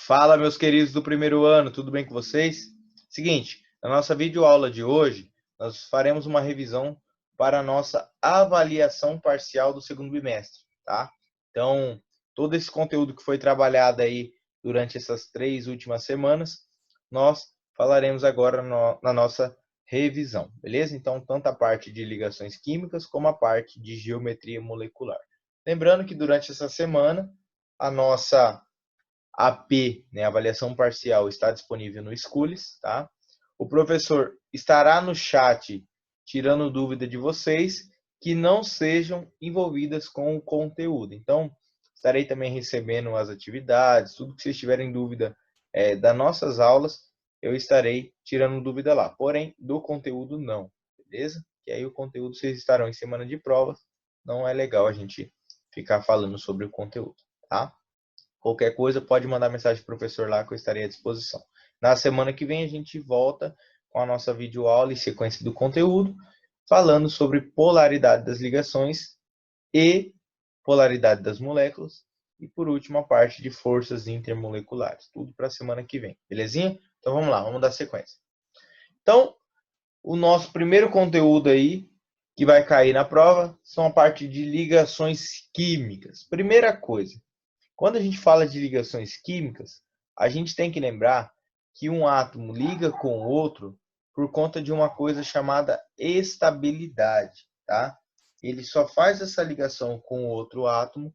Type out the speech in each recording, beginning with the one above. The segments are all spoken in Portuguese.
Fala, meus queridos do primeiro ano, tudo bem com vocês? Seguinte, na nossa videoaula de hoje, nós faremos uma revisão para a nossa avaliação parcial do segundo bimestre, tá? Então, todo esse conteúdo que foi trabalhado aí durante essas 3 últimas semanas, nós falaremos agora na nossa revisão, beleza? Então, tanto a parte de ligações químicas como a parte de geometria molecular. Lembrando que durante essa semana, a nossa AP, né, avaliação parcial, está disponível no Schools, tá? O professor estará no chat tirando dúvida de vocês que não sejam envolvidas com o conteúdo. Então, estarei também recebendo as atividades, tudo que vocês tiverem dúvida das nossas aulas, eu estarei tirando dúvida lá. Porém, do conteúdo não, beleza? Que aí o conteúdo vocês estarão em semana de provas, não é legal a gente ficar falando sobre o conteúdo, tá? Qualquer coisa, pode mandar mensagem para o professor lá que eu estarei à disposição. Na semana que vem, a gente volta com a nossa videoaula e sequência do conteúdo, falando sobre polaridade das ligações e polaridade das moléculas. E, por último, a parte de forças intermoleculares. Tudo para a semana que vem, belezinha? Então, vamos lá, vamos dar sequência. Então, o nosso primeiro conteúdo aí, que vai cair na prova, são a parte de ligações químicas. Primeira coisa, quando a gente fala de ligações químicas, a gente tem que lembrar que um átomo liga com o outro por conta de uma coisa chamada estabilidade, tá? Ele só faz essa ligação com o outro átomo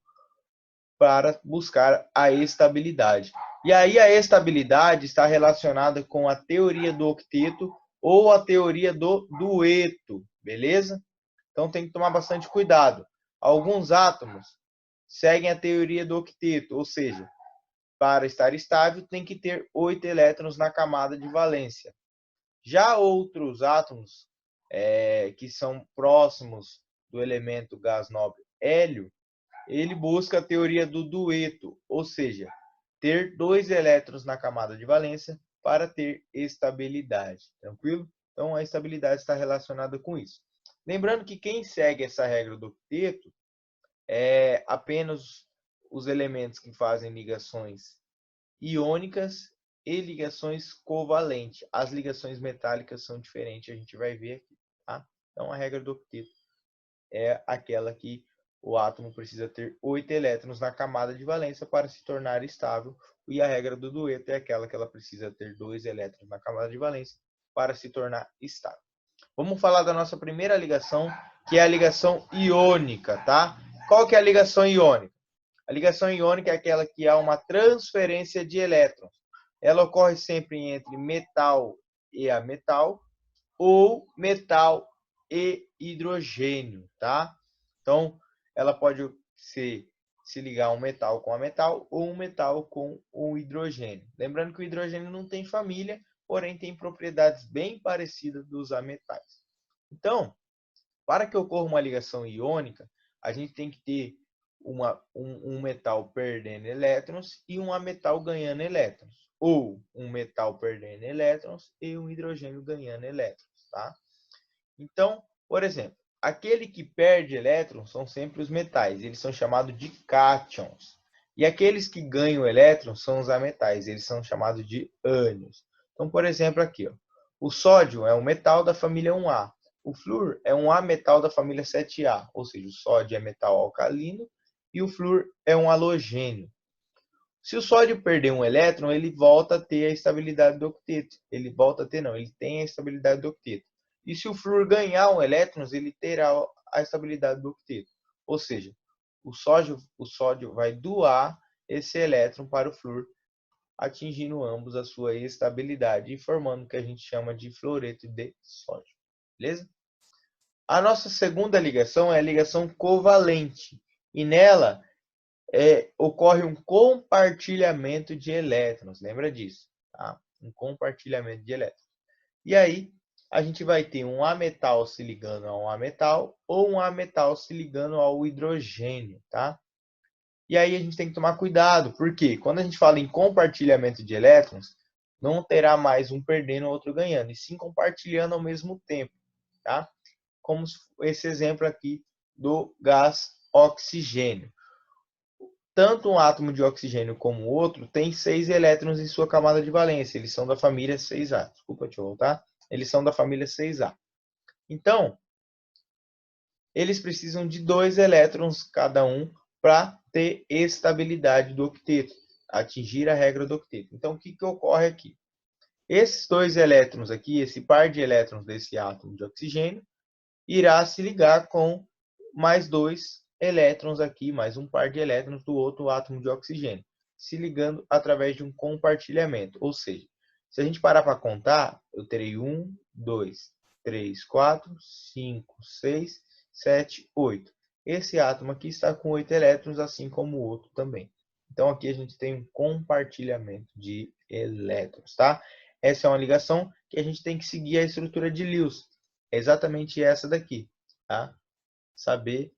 para buscar a estabilidade. E aí a estabilidade está relacionada com a teoria do octeto ou a teoria do dueto, beleza? Então tem que tomar bastante cuidado. Alguns átomos seguem a teoria do octeto, ou seja, para estar estável tem que ter 8 elétrons na camada de valência. Já outros átomos que são próximos do elemento gás nobre hélio, ele busca a teoria do dueto, ou seja, ter 2 elétrons na camada de valência para ter estabilidade. Tranquilo? Então a estabilidade está relacionada com isso. Lembrando que quem segue essa regra do octeto é apenas os elementos que fazem ligações iônicas e ligações covalentes. As ligações metálicas são diferentes, a gente vai ver aqui, tá? Então a regra do octeto é aquela que o átomo precisa ter 8 elétrons na camada de valência para se tornar estável, e a regra do dueto é aquela que ela precisa ter 2 elétrons na camada de valência para se tornar estável. Vamos falar da nossa primeira ligação, que é a ligação iônica, tá? Qual que é a ligação iônica? A ligação iônica é aquela que há uma transferência de elétrons. Ela ocorre sempre entre metal e ametal ou metal e hidrogênio, tá? Então, ela pode se ligar um metal com a metal ou um metal com o hidrogênio. Lembrando que o hidrogênio não tem família, porém tem propriedades bem parecidas dos ametais. Então, para que ocorra uma ligação iônica, a gente tem que ter um metal perdendo elétrons e um ametal ganhando elétrons. Ou um metal perdendo elétrons e um hidrogênio ganhando elétrons, tá? Então, por exemplo, aquele que perde elétrons são sempre os metais, eles são chamados de cátions. E aqueles que ganham elétrons são os ametais, eles são chamados de ânions. Então, por exemplo, aqui, ó, o sódio é um metal da família 1A. O flúor é um ametal da família 7A, ou seja, o sódio é metal alcalino e o flúor é um halogênio. Se o sódio perder um elétron, ele volta a ter a estabilidade do octeto. Ele volta a ter, não, ele tem a estabilidade do octeto. E se o flúor ganhar um elétron, ele terá a estabilidade do octeto. Ou seja, o sódio vai doar esse elétron para o flúor, atingindo ambos a sua estabilidade e formando o que a gente chama de fluoreto de sódio. Beleza? A nossa segunda ligação é a ligação covalente. E nela ocorre um compartilhamento de elétrons. Lembra disso? Tá? Um compartilhamento de elétrons. E aí, a gente vai ter um ametal se ligando a um ametal ou um ametal se ligando ao hidrogênio, tá? E aí a gente tem que tomar cuidado, porque quando a gente fala em compartilhamento de elétrons, não terá mais um perdendo e outro ganhando, e sim compartilhando ao mesmo tempo, tá? Como esse exemplo aqui do gás oxigênio. tanto um átomo de oxigênio como o outro tem 6 elétrons em sua camada de valência. Eles são da família 6A. Desculpa, deixa eu voltar. Eles são da família 6A. Então, eles precisam de 2 elétrons cada um para ter estabilidade do octeto, atingir a regra do octeto. Então, o que ocorre aqui? Esses 2 elétrons aqui, esse par de elétrons desse átomo de oxigênio, irá se ligar com mais 2 elétrons aqui, mais um par de elétrons do outro átomo de oxigênio, se ligando através de um compartilhamento. Ou seja, se a gente parar para contar, eu terei 1, 2, 3, 4, 5, 6, 7, 8. Esse átomo aqui está com 8 elétrons, assim como o outro também. Então, aqui a gente tem um compartilhamento de elétrons, tá? Essa é uma ligação que a gente tem que seguir a estrutura de Lewis. É exatamente essa daqui, tá? Saber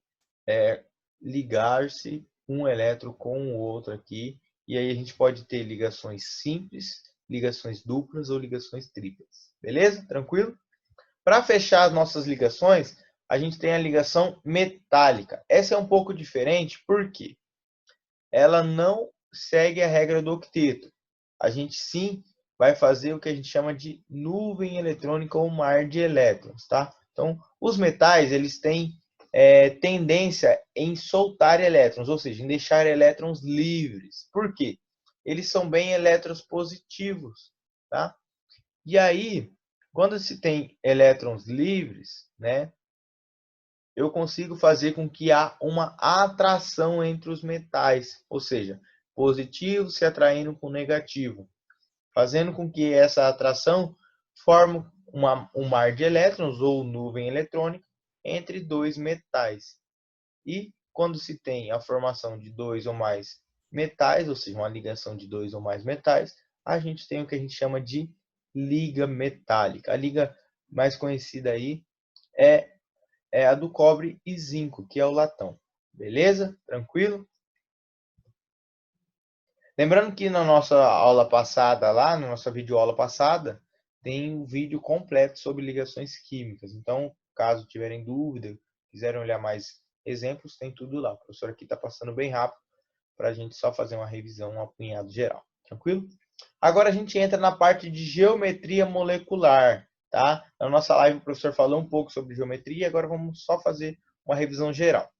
ligar-se um elétron com o outro aqui. E aí a gente pode ter ligações simples, ligações duplas ou ligações triplas. Beleza? Tranquilo? Para fechar as nossas ligações, a gente tem a ligação metálica. Essa é um pouco diferente porque ela não segue a regra do octeto. A gente sim vai fazer o que a gente chama de nuvem eletrônica ou mar de elétrons, tá? Então, os metais, eles têm tendência em soltar elétrons, ou seja, em deixar elétrons livres. Por quê? Eles são bem elétrons positivos, tá? E aí, quando se tem elétrons livres, né, eu consigo fazer com que há uma atração entre os metais, ou seja, positivo se atraindo com negativo, fazendo com que essa atração forme um mar de elétrons ou nuvem eletrônica entre dois metais. E quando se tem a formação de dois ou mais metais, ou seja, uma ligação de dois ou mais metais, a gente tem o que a gente chama de liga metálica. A liga mais conhecida aí é a do cobre e zinco, que é o latão. Beleza? Tranquilo? Lembrando que na nossa aula passada, lá na nossa videoaula passada, tem um vídeo completo sobre ligações químicas. Então, caso tiverem dúvida, quiserem olhar mais exemplos, tem tudo lá. O professor aqui está passando bem rápido para a gente só fazer uma revisão, um apanhado geral. Tranquilo? Agora a gente entra na parte de geometria molecular. Tá? Na nossa live o professor falou um pouco sobre geometria, agora vamos só fazer uma revisão geral.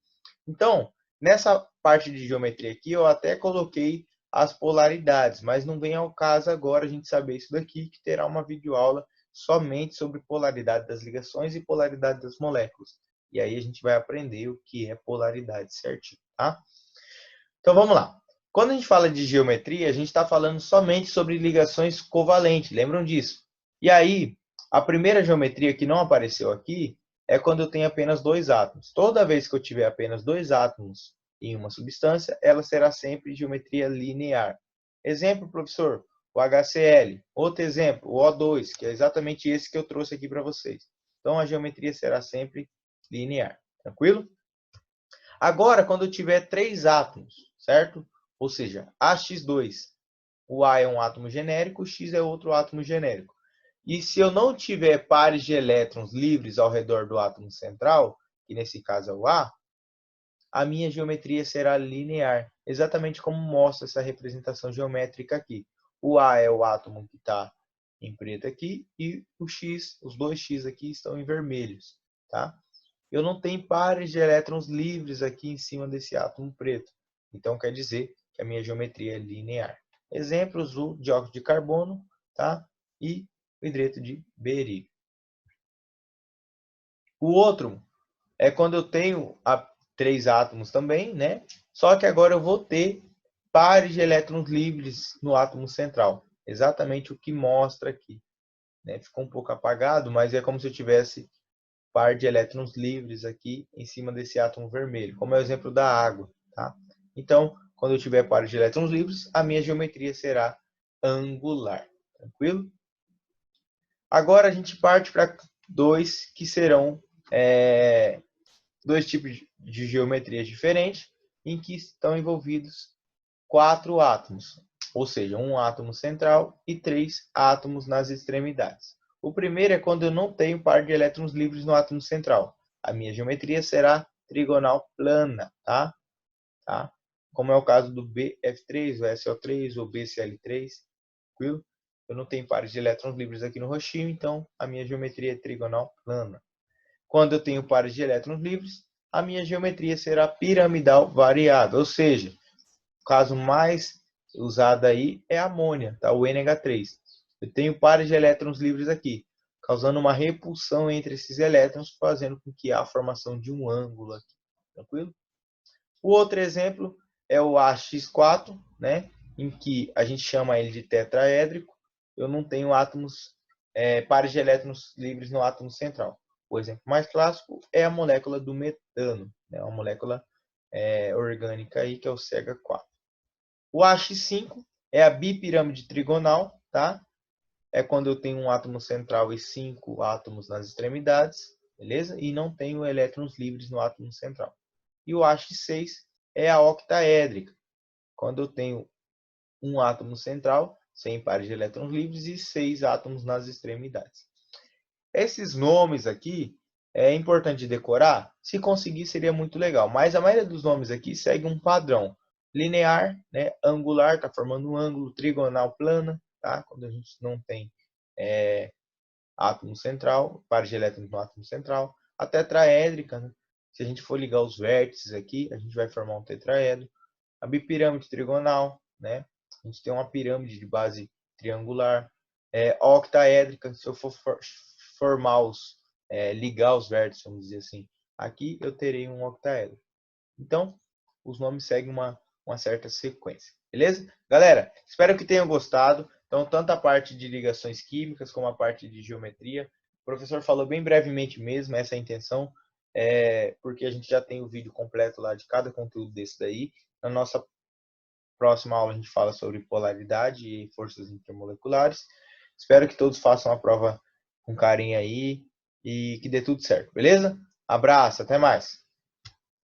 Então, nessa parte de geometria aqui, eu até coloquei as polaridades, mas não vem ao caso agora a gente saber isso daqui, que terá uma videoaula somente sobre polaridade das ligações e polaridade das moléculas. E aí a gente vai aprender o que é polaridade certinho, tá? Então vamos lá. Quando a gente fala de geometria, a gente está falando somente sobre ligações covalentes, lembram disso? E aí, a primeira geometria que não apareceu aqui é quando eu tenho apenas dois átomos. Toda vez que eu tiver apenas dois átomos em uma substância, ela será sempre geometria linear. Exemplo, professor, o HCl. Outro exemplo, o O2, que é exatamente esse que eu trouxe aqui para vocês. Então, a geometria será sempre linear. Tranquilo? Agora, quando eu tiver três átomos, certo? Ou seja, AX2, o A é um átomo genérico, o X é outro átomo genérico. E se eu não tiver pares de elétrons livres ao redor do átomo central, que nesse caso é o a minha geometria será linear, exatamente como mostra essa representação geométrica aqui. O A é o átomo que está em preto aqui e o X, os dois X aqui estão em vermelhos, tá? Eu não tenho pares de elétrons livres aqui em cima desse átomo preto. Então, quer dizer que a minha geometria é linear. Exemplos, o dióxido de carbono, tá? E o hidreto de berílio. O outro é quando eu tenho três átomos também, né? Só que agora eu vou ter pares de elétrons livres no átomo central. Exatamente o que mostra aqui. Né? Ficou um pouco apagado, mas é como se eu tivesse par de elétrons livres aqui em cima desse átomo vermelho, como é o exemplo da água. Tá? Então, quando eu tiver pares de elétrons livres, a minha geometria será angular. Tranquilo? Agora a gente parte para dois que serão dois tipos de geometrias diferentes em que estão envolvidos quatro átomos, ou seja, um átomo central e três átomos nas extremidades. O primeiro é quando eu não tenho par de elétrons livres no átomo central. A minha geometria será trigonal plana, tá? como é o caso do BF3, o SO3 ou BCl3, tranquilo? Eu não tenho pares de elétrons livres aqui no roxinho, então a minha geometria é trigonal plana. Quando eu tenho pares de elétrons livres, a minha geometria será piramidal variável, ou seja, o caso mais usado aí é a amônia, tá? O NH3. Eu tenho pares de elétrons livres aqui, causando uma repulsão entre esses elétrons, fazendo com que há a formação de um ângulo aqui, tranquilo? O outro exemplo é o AX4, né? Em que a gente chama ele de tetraédrico. Eu não tenho pares de elétrons livres no átomo central. O exemplo mais clássico é a molécula do metano, né? Uma molécula orgânica aí, que é o CH4. O AX5 é a bipirâmide trigonal, tá? É quando eu tenho um átomo central e 5 átomos nas extremidades, beleza? E não tenho elétrons livres no átomo central. E o AX6 é a octaédrica, quando eu tenho um átomo central, sem pares de elétrons livres, e 6 átomos nas extremidades. Esses nomes aqui é importante decorar. Se conseguir, seria muito legal. Mas a maioria dos nomes aqui segue um padrão. Linear, né? Angular, está formando um ângulo. Trigonal, plana, tá? Quando a gente não tem átomo central, pares de elétrons no átomo central. A tetraédrica, né? Se a gente for ligar os vértices aqui, a gente vai formar um tetraedro. A bipirâmide trigonal, né? A gente tem uma pirâmide de base triangular. Octaédrica, se eu for ligar os vértices, vamos dizer assim, aqui eu terei um octaedro. Então, os nomes seguem uma certa sequência. Beleza? Galera, espero que tenham gostado. Então, tanto a parte de ligações químicas como a parte de geometria. O professor falou bem brevemente mesmo, essa é a intenção, porque a gente já tem o vídeo completo lá de cada conteúdo desse daí. Na nossa próxima aula a gente fala sobre polaridade e forças intermoleculares. Espero que todos façam a prova com carinho aí e que dê tudo certo, beleza? Abraço, até mais!